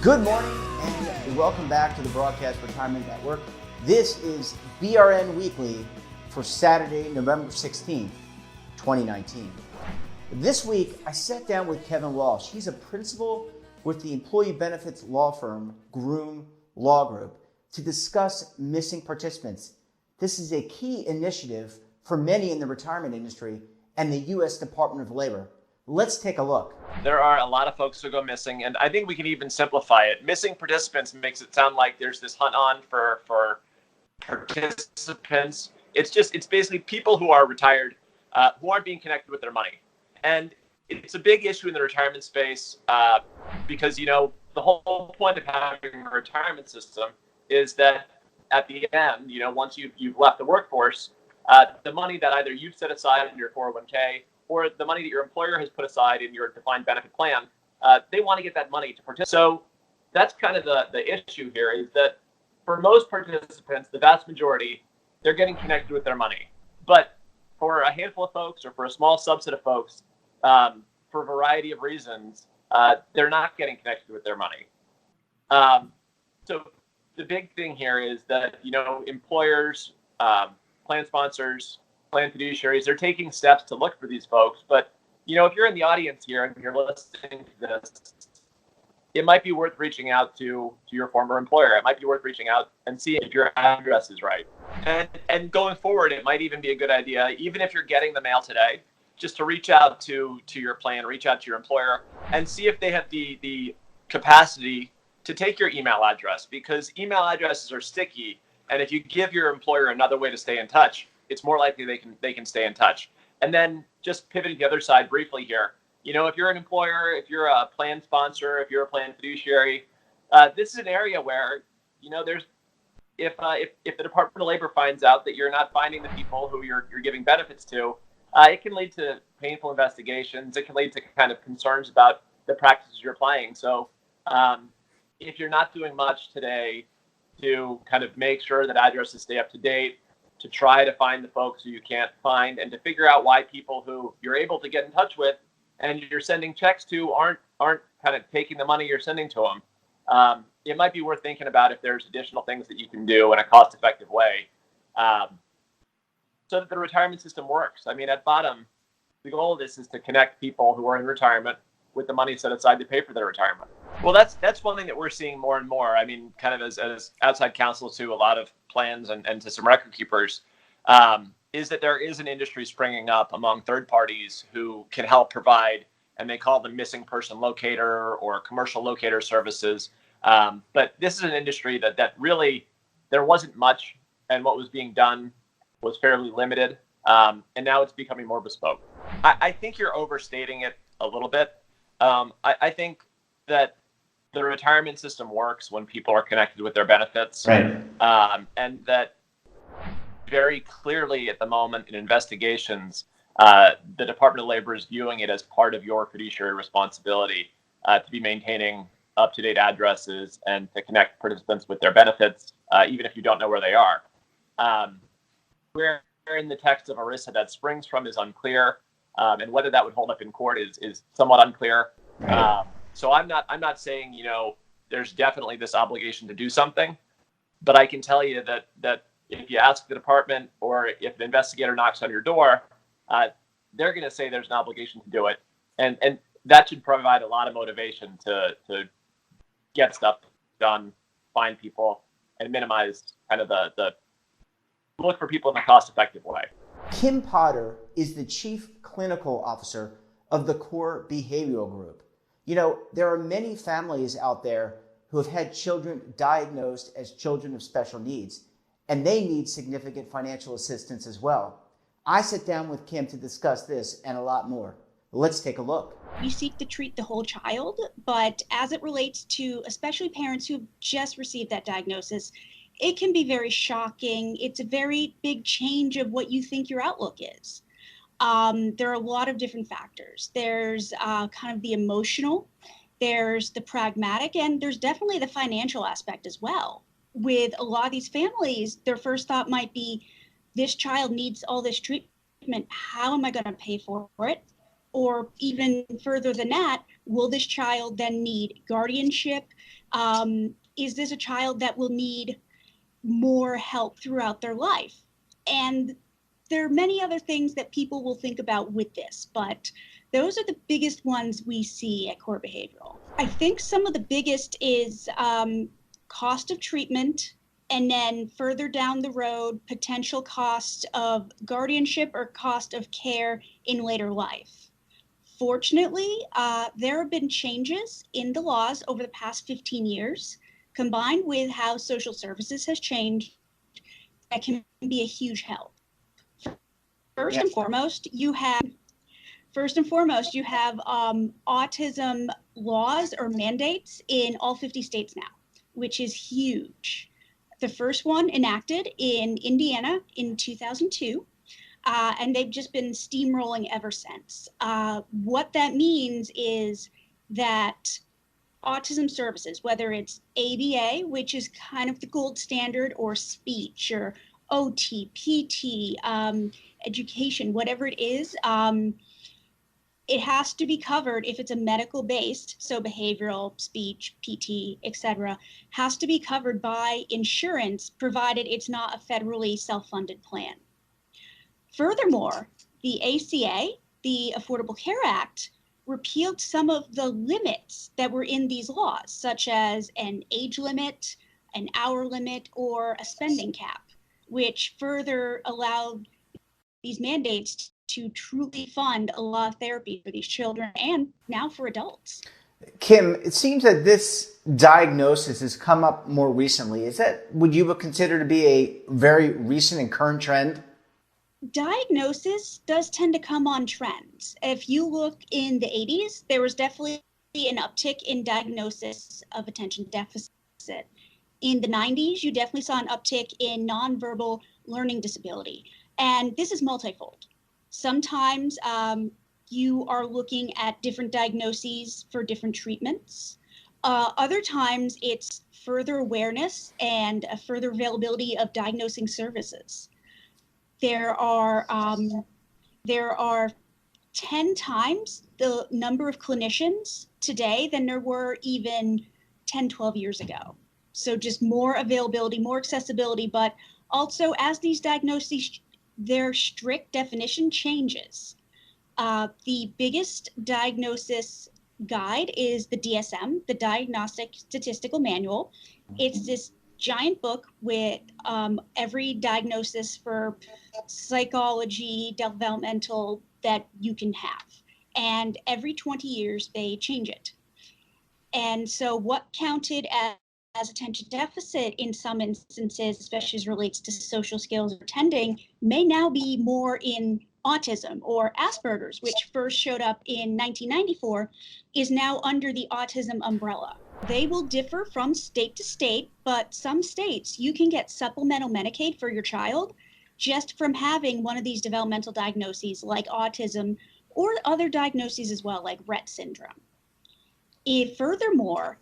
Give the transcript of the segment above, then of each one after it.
Good morning and welcome back to the Broadcast Retirement Network. This is BRN Weekly for Saturday, November 16th, 2019. This week, I sat down with Kevin Walsh. He's a principal with the employee benefits law firm, Groom Law Group, to discuss missing participants. This is a key initiative for many in the retirement industry and the U.S. Department of Labor. Let's take a look. There are a lot of folks who go missing, and I think we can even simplify it. Missing participants makes it sound like there's this hunt on for participants. It's basically people who are retired, who aren't being connected with their money. And it's a big issue in the retirement space because, the whole point of having a retirement system is that at the end, once you've left the workforce, the money that either you've set aside in your 401k or the money that your employer has put aside in your defined benefit plan, they want to get that money to participate. So that's kind of the issue here, is that for most participants, the vast majority, they're getting connected with their money. But for a handful of folks or for a small subset of folks, for a variety of reasons, they're not getting connected with their money. So the big thing here is that, employers, plan sponsors, plan fiduciaries, they're taking steps to look for these folks. But, if you're in the audience here and you're listening to this, it might be worth reaching out to your former employer. It might be worth reaching out and seeing if your address is right. And going forward, it might even be a good idea, even if you're getting the mail today, just to reach out to your plan, reach out to your employer, and see if they have the capacity to take your email address, because email addresses are sticky. And if you give your employer another way to stay in touch, it's more likely they can stay in touch. And then just pivoting to the other side briefly here, if you're an employer, if you're a plan sponsor, if you're a plan fiduciary, this is an area where, there's if the Department of Labor finds out that you're not finding the people who you're giving benefits to, it can lead to painful investigations. It can lead to kind of concerns about the practices you're applying. So if you're not doing much today to kind of make sure that addresses stay up to date, to try to find the folks who you can't find, and to figure out why people who you're able to get in touch with and you're sending checks to aren't kind of taking the money you're sending to them, it might be worth thinking about if there's additional things that you can do in a cost-effective way so that the retirement system works. I mean, at bottom, the goal of this is to connect people who are in retirement with the money set aside to pay for their retirement. Well, that's one thing that we're seeing more and more. I mean, kind of as outside counsel to a lot of plans and to some record keepers, is that there is an industry springing up among third parties who can help provide, and they call them missing person locator or commercial locator services. But this is an industry that really, there wasn't much, and what was being done was fairly limited. And now it's becoming more bespoke. I think you're overstating it a little bit. I think that the retirement system works when people are connected with their benefits. Right. And that very clearly at the moment in investigations, the Department of Labor is viewing it as part of your fiduciary responsibility to be maintaining up-to-date addresses and to connect participants with their benefits, even if you don't know where they are. Where in the text of ERISA that springs from is unclear, and whether that would hold up in court is somewhat unclear. Right. So I'm not saying, there's definitely this obligation to do something, but I can tell you that if you ask the department or if an investigator knocks on your door, they're going to say there's an obligation to do it. And that should provide a lot of motivation to get stuff done, find people, and minimize kind of the look for people in a cost-effective way. Kim Potter is the Chief Clinical Officer of the Core Behavioral Group. There are many families out there who have had children diagnosed as children of special needs, and they need significant financial assistance as well. I sit down with Kim to discuss this and a lot more. Let's take a look. We seek to treat the whole child, but as it relates to especially parents who just received that diagnosis, it can be very shocking. It's a very big change of what you think your outlook is. There are a lot of different factors. There's kind of the emotional, there's the pragmatic, and there's definitely the financial aspect as well. With a lot of these families, their first thought might be, this child needs all this treatment. How am I going to pay for it? Or even further than that, will this child then need guardianship, Is this a child that will need more help throughout their life? And there are many other things that people will think about with this, but those are the biggest ones we see at core behavioral. I think some of the biggest is cost of treatment, and then further down the road, potential cost of guardianship or cost of care in later life. Fortunately, there have been changes in the laws over the past 15 years, combined with how social services has changed, that can be a huge help. First and foremost, you have autism laws or mandates in all 50 states now, which is huge. The first one enacted in Indiana in 2002, and they've just been steamrolling ever since. What that means is that autism services, whether it's ABA, which is kind of the gold standard, or speech, or OT, PT, education, whatever it is, it has to be covered if it's a medical based, so behavioral, speech, PT, etc., has to be covered by insurance, provided it's not a federally self-funded plan. Furthermore, the ACA, the Affordable Care Act, repealed some of the limits that were in these laws, such as an age limit, an hour limit, or a spending cap, which further allowed these mandates to truly fund a lot of therapy for these children and now for adults. Kim, it seems that this diagnosis has come up more recently. Would you consider to be a very recent and current trend? Diagnosis does tend to come on trends. If you look in the 80s, there was definitely an uptick in diagnosis of attention deficit. In the 90s, you definitely saw an uptick in nonverbal learning disability. And this is multifold. Sometimes you are looking at different diagnoses for different treatments. Other times it's further awareness and a further availability of diagnosing services. There are 10 times the number of clinicians today than there were even 10, 12 years ago. So just more availability, more accessibility, but also as these diagnoses, their strict definition changes. The biggest diagnosis guide is the DSM, the Diagnostic Statistical Manual. It's this giant book with every diagnosis for psychology, developmental that you can have. And every 20 years, they change it. And so what counted as attention deficit in some instances, especially as relates to social skills or attending, may now be more in autism or Asperger's, which first showed up in 1994, is now under the autism umbrella. They will differ from state to state, but some states you can get supplemental Medicaid for your child just from having one of these developmental diagnoses like autism or other diagnoses as well, like Rett syndrome. Furthermore,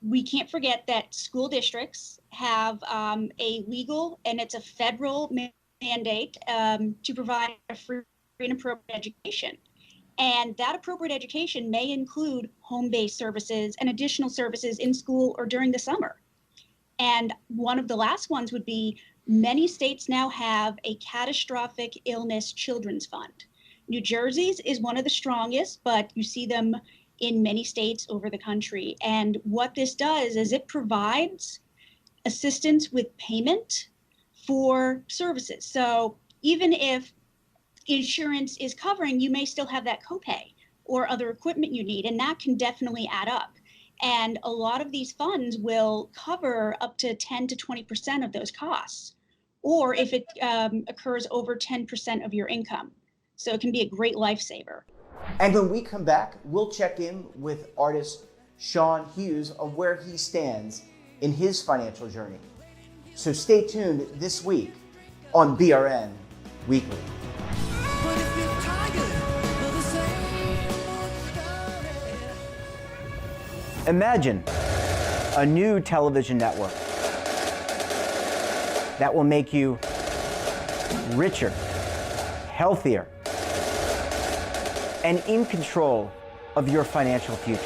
we can't forget that school districts have a legal and it's a federal mandate to provide a free and appropriate education. And that appropriate education may include home-based services and additional services in school or during the summer. And one of the last ones would be many states now have a catastrophic illness children's fund. New Jersey's is one of the strongest, but you see them in many states over the country. And what this does is it provides assistance with payment for services. So even if insurance is covering, you may still have that copay or other equipment you need, and that can definitely add up. And a lot of these funds will cover up to 10 to 20% of those costs, or if it occurs over 10% of your income. So it can be a great lifesaver. And when we come back, we'll check in with artist Sean Hughes on where he stands in his financial journey. So stay tuned this week on BRN Weekly. Imagine a new television network that will make you richer, healthier, and in control of your financial future.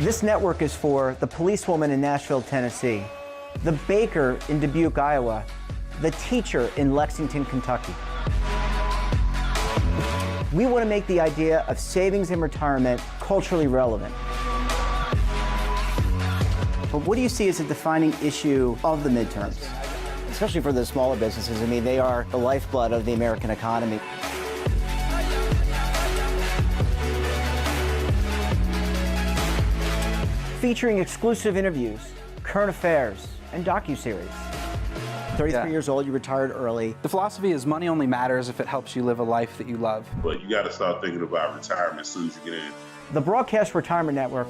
This network is for the policewoman in Nashville, Tennessee, the baker in Dubuque, Iowa, the teacher in Lexington, Kentucky. We want to make the idea of savings and retirement culturally relevant. But what do you see as a defining issue of the midterms? Especially for the smaller businesses. I mean, they are the lifeblood of the American economy. Featuring exclusive interviews, current affairs, and docuseries. 33 years old, you retired early. The philosophy is money only matters if it helps you live a life that you love. But you got to start thinking about retirement as soon as you get in. The Broadcast Retirement Network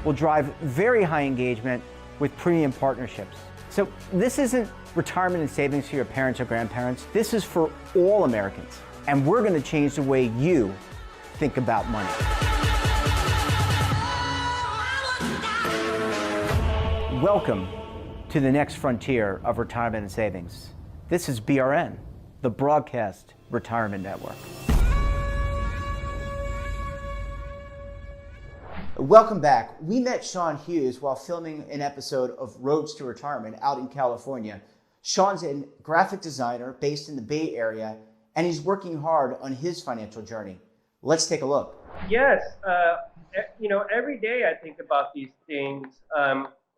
will drive very high engagement with premium partnerships. So this isn't retirement and savings for your parents or grandparents. This is for all Americans. And we're going to change the way you think about money. Welcome to the next frontier of retirement and savings. This is BRN, the Broadcast Retirement Network. Welcome back. We met Sean Hughes while filming an episode of Roads to Retirement out in California. Sean's a graphic designer based in the Bay Area, and he's working hard on his financial journey. Let's take a look. Yes, every day I think about these things.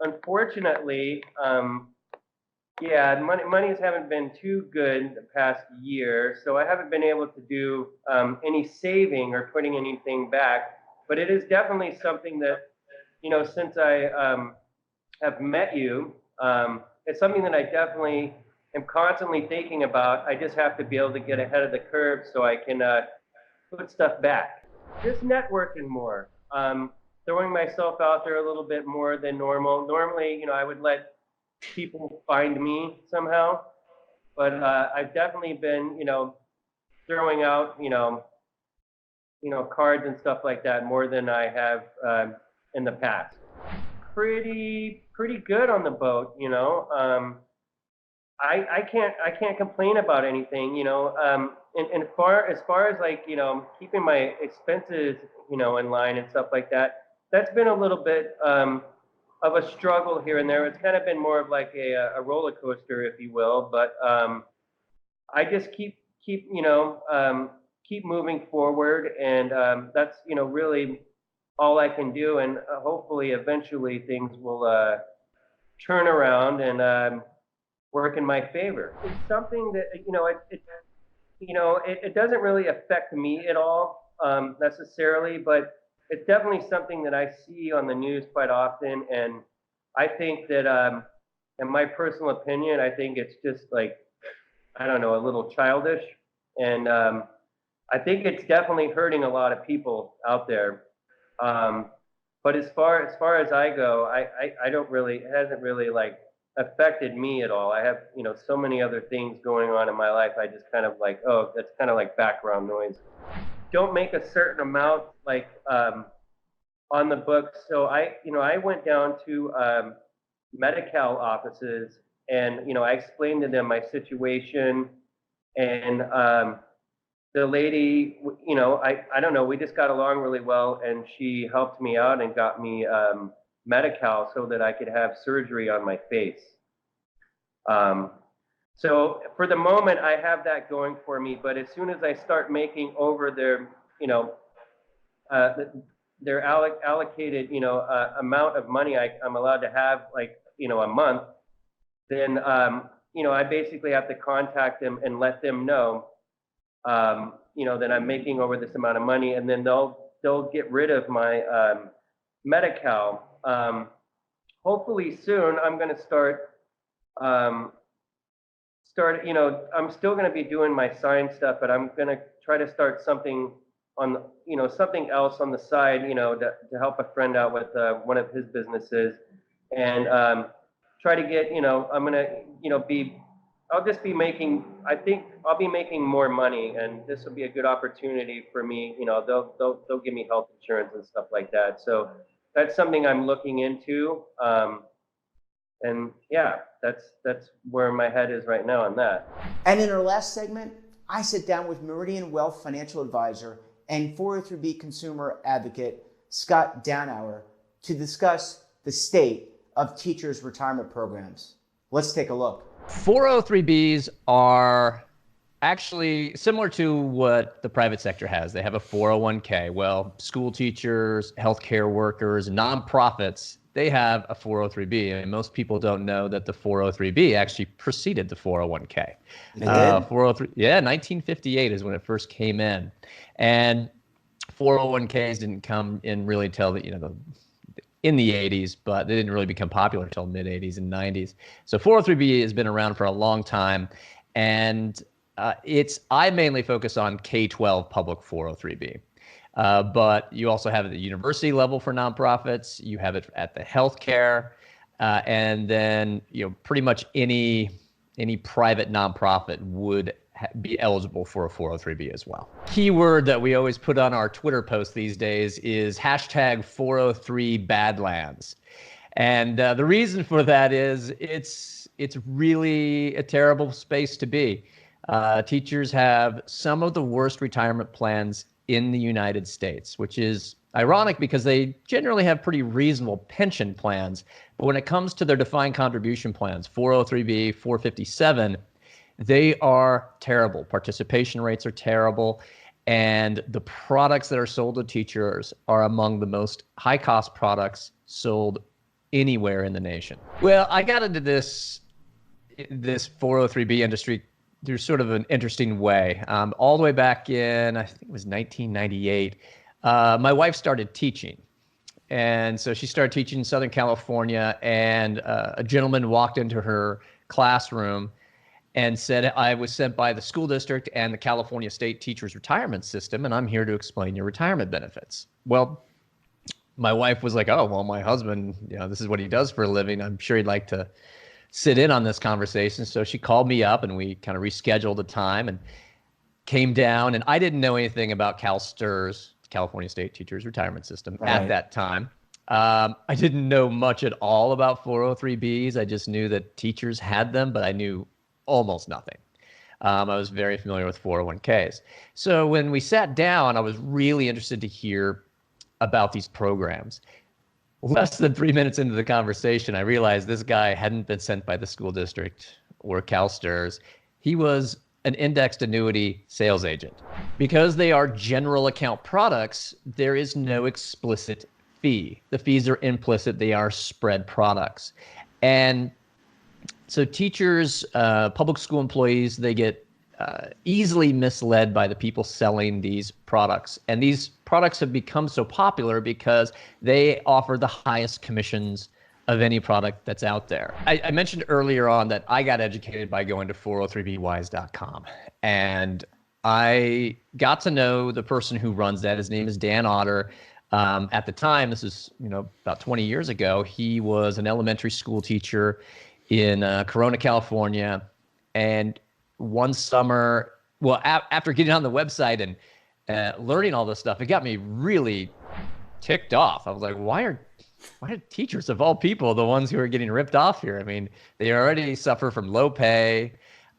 Unfortunately, monies haven't been too good the past year, so I haven't been able to do any saving or putting anything back. But it is definitely something that, since I have met you, it's something that I definitely am constantly thinking about. I just have to be able to get ahead of the curve so I can put stuff back. Just networking more. Throwing myself out there a little bit more than normal. Normally, I would let people find me somehow, but I've definitely been, throwing out, cards and stuff like that more than I have in the past. Pretty good on the boat, I can't complain about anything, and as far as like, keeping my expenses, in line and stuff like that. That's been a little bit of a struggle here and there. It's kind of been more of like a roller coaster, if you will. But I just keep moving forward, and that's really all I can do. And hopefully, eventually, things will turn around and work in my favor. It's something that it doesn't really affect me at all necessarily, but it's definitely something that I see on the news quite often, and I think that, in my personal opinion, I think it's just like, I don't know, a little childish, and I think it's definitely hurting a lot of people out there. But as far as I go, I don't really, it hasn't really like affected me at all. I have so many other things going on in my life. I just kind of like, oh, that's kind of like background noise. Don't make a certain amount like on the books. So I went down to Medi-Cal offices, and I explained to them my situation, and the lady, I don't know, we just got along really well, and she helped me out and got me Medi-Cal so that I could have surgery on my face. So for the moment, I have that going for me. But as soon as I start making over their, their allocated, amount of money I'm allowed to have, like, a month, then, I basically have to contact them and let them know, that I'm making over this amount of money, and then they'll get rid of my Medi-Cal. Hopefully soon, I'm going to start. I'm still going to be doing my sign stuff, but I'm going to try to start something on, something else on the side, to help a friend out with one of his businesses, and try to get, I'm going to, I'll just be making, I think I'll be making more money, and this will be a good opportunity for me. They'll give me health insurance and stuff like that. So that's something I'm looking into. And yeah, that's where my head is right now on that. And in our last segment, I sit down with Meridian Wealth financial advisor and 403B consumer advocate Scott Downhour to discuss the state of teachers' retirement programs. Let's take a look. 403Bs are actually similar to what the private sector has. They have a 401k. Well, school teachers, healthcare workers, nonprofits, they have a 403B. And most people don't know that the 403B actually preceded the 401k. 403, yeah, 1958 is when it first came in. And 401ks didn't come in really until in the 80s, but they didn't really become popular until mid 80s and 90s. So 403B has been around for a long time, and I mainly focus on K-12 public 403B. But you also have it at the university level for nonprofits. You have it at the healthcare, and then pretty much any private nonprofit would be eligible for a 403B as well. Keyword that we always put on our Twitter posts these days is hashtag 403 Badlands. And the reason for that is it's really a terrible space to be. Teachers have some of the worst retirement plans in the United States, which is ironic because they generally have pretty reasonable pension plans. But when it comes to their defined contribution plans, 403B, 457, they are terrible. Participation rates are terrible. And the products that are sold to teachers are among the most high-cost products sold anywhere in the nation. Well, I got into this 403B industry through sort of an interesting way. All the way back in, I think it was 1998, my wife started teaching. And so she started teaching in Southern California, and a gentleman walked into her classroom and said, I was sent by the school district and the California State Teachers Retirement System, and I'm here to explain your retirement benefits. Well, my wife was like, oh, well, my husband, this is what he does for a living. I'm sure he'd like to sit in on this conversation. So she called me up and we kind of rescheduled a time and came down. And I didn't know anything about CalSTRS, California State Teachers Retirement System, at that time. I didn't know much at all about 403Bs. I just knew that teachers had them, but I knew almost nothing. I was very familiar with 401ks. So when we sat down, I was really interested to hear about these programs. Less than 3 minutes into the conversation, I realized this guy hadn't been sent by the school district or CalSTRS. He was an indexed annuity sales agent. Because they are general account products, there is no explicit fee. The fees are implicit. They are spread products. And so teachers, public school employees, they get easily misled by the people selling these products. And these products have become so popular because they offer the highest commissions of any product that's out there. I mentioned earlier on that I got educated by going to 403bwise.com. And I got to know the person who runs that. His name is Dan Otter. At the time, this is about 20 years ago, he was an elementary school teacher in Corona, California. And one summer, well, after getting on the website and learning all this stuff, it got me really ticked off. I was like, why are teachers of all people the ones who are getting ripped off here? I mean, they already suffer from low pay.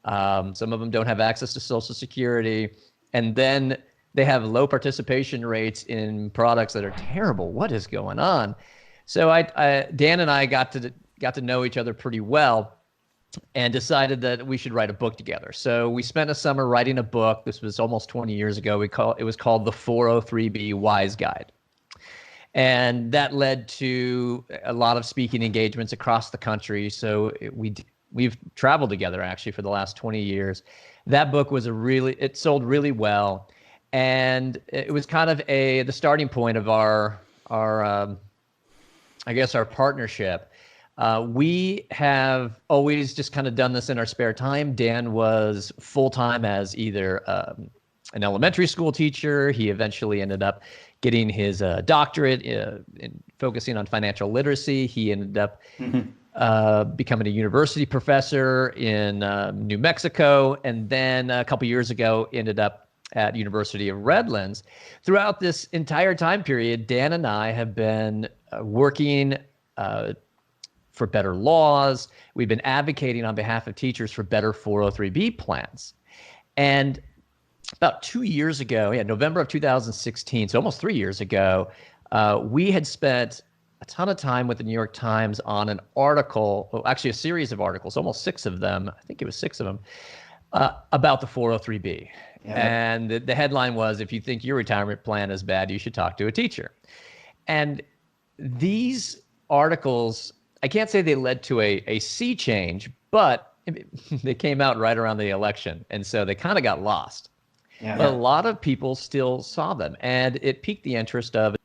Some of them don't have access to Social Security. And then they have low participation rates in products that are terrible. What is going on? So Dan and I got to know each other pretty well and decided that we should write a book together. So we spent a summer writing a book. This was almost 20 years ago. It was called The 403B Wise Guide. And that led to a lot of speaking engagements across the country. So we've traveled together actually for the last 20 years. That book was it sold really well. And it was kind of the starting point of our partnership. We have always just kind of done this in our spare time. Dan was full-time as either an elementary school teacher. He eventually ended up getting his doctorate in focusing on financial literacy. He ended up becoming a university professor in New Mexico. And then a couple years ago, ended up at University of Redlands. Throughout this entire time period, Dan and I have been working for better laws. We've been advocating on behalf of teachers for better 403B plans. And about 2 years ago, November of 2016, so almost 3 years ago, we had spent a ton of time with the New York Times on an article, well, actually a series of articles, almost 6 of them. I think it was 6 of them, about the 403B. Yeah. And the headline was, if you think your retirement plan is bad, you should talk to a teacher. And these articles, I can't say they led to a sea change, but they came out right around the election. And so they kind of got lost. Yeah. But a lot of people still saw them, and it piqued the interest of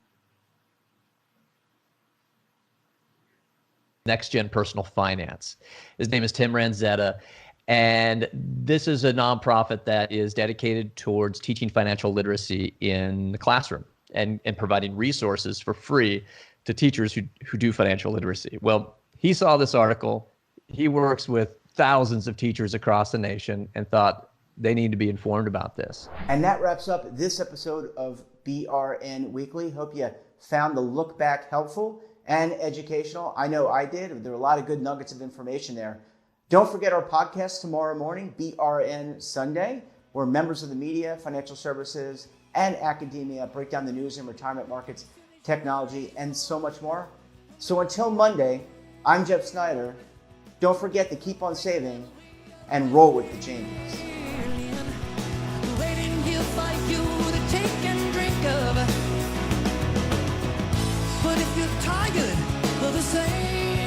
Next Gen Personal Finance. His name is Tim Ranzetta, and this is a nonprofit that is dedicated towards teaching financial literacy in the classroom and providing resources for free to teachers who do financial literacy. Well, he saw this article. He works with thousands of teachers across the nation and thought they need to be informed about this. And that wraps up this episode of BRN Weekly. Hope you found the look back helpful and educational. I know I did. There were a lot of good nuggets of information there. Don't forget our podcast tomorrow morning, BRN Sunday, where members of the media, financial services, and academia break down the news in retirement markets, technology, and so much more. So until Monday, I'm Jeff Snyder. Don't forget to keep on saving and roll with the changes. Waiting here for you to take and drink of. But if you're tired of the same